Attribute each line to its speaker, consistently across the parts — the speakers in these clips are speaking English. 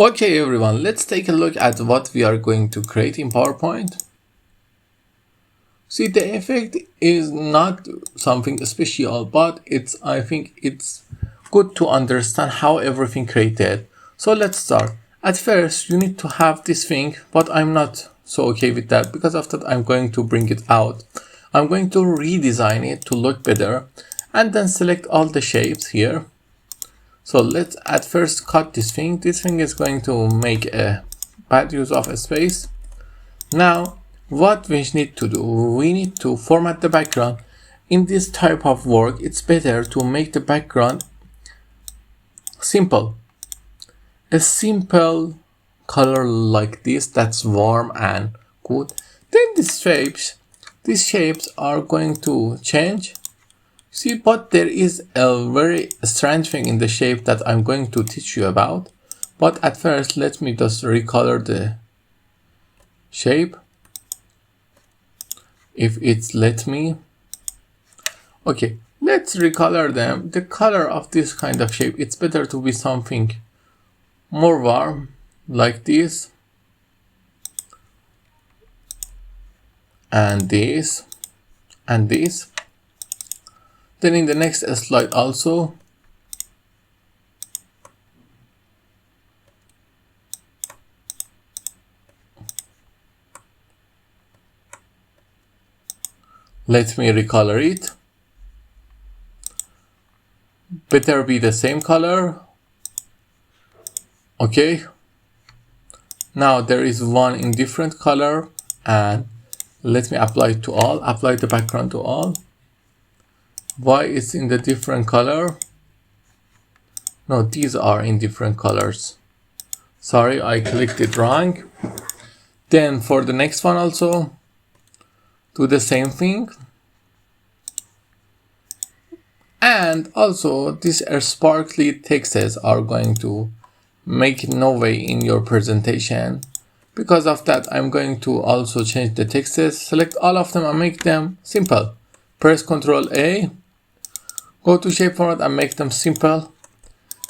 Speaker 1: Okay everyone, let's take a look at what we are going to create in PowerPoint. See, the effect is not something special, but I think it's good to understand how everything created. So let's start. At first, you need to have this thing, but I'm not so okay with that. Because of that, I'm going to bring it out. I'm going to redesign it to look better and then select all the shapes here. So let's at first cut this thing. This thing is going to make a bad use of a space. Now, what we need to do, we need to format the background. In this type of work, it's better to make the background simple. A simple color like this, that's warm and good. Then these shapes are going to change. See, but there is a very strange thing in the shape that I'm going to teach you about. But at first, let me just recolor the shape. If it's let me. Okay, let's recolor them. The color of this kind of shape, it's better to be something more warm, like this. And this. And this. Then in the next slide also, let me recolor it. Better be the same color. Okay. Now there is one in different color, and let me apply it to all. Apply the background to all. Why it's in the different color? No, these are in different colors. Sorry, I clicked it wrong. Then for the next one also, do the same thing. And also these sparkly texts are going to make no way in your presentation. Because of that, I'm going to also change the texts, select all of them and make them simple. Press Ctrl A. Go to shape format and make them simple.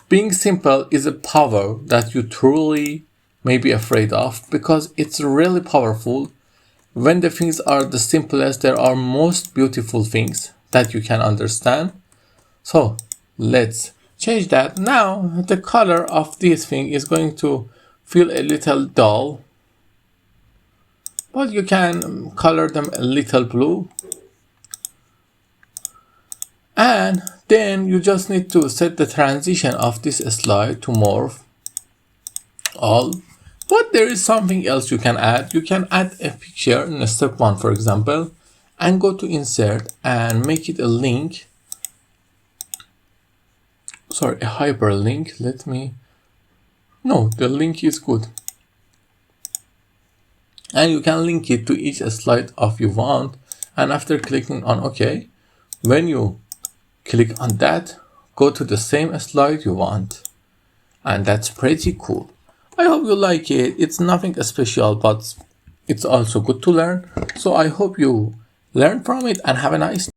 Speaker 1: Being simple is a power that you truly may be afraid of, because it's really powerful. When the things are the simplest, there are most beautiful things that you can understand. So let's change that. Now the color of this thing is going to feel a little dull, but you can color them a little blue. And then you just need to set the transition of this slide to morph all. But there is something else you can add. You can add a picture in step 1, for example, and go to insert and make it a link. Sorry, a hyperlink. No, the link is good. And you can link it to each slide of you want. And after clicking on OK, when you click on that, go to the same slide you want. And that's pretty cool. I hope you like it. It's nothing special, but it's also good to learn. So I hope you learn from it and have a nice day.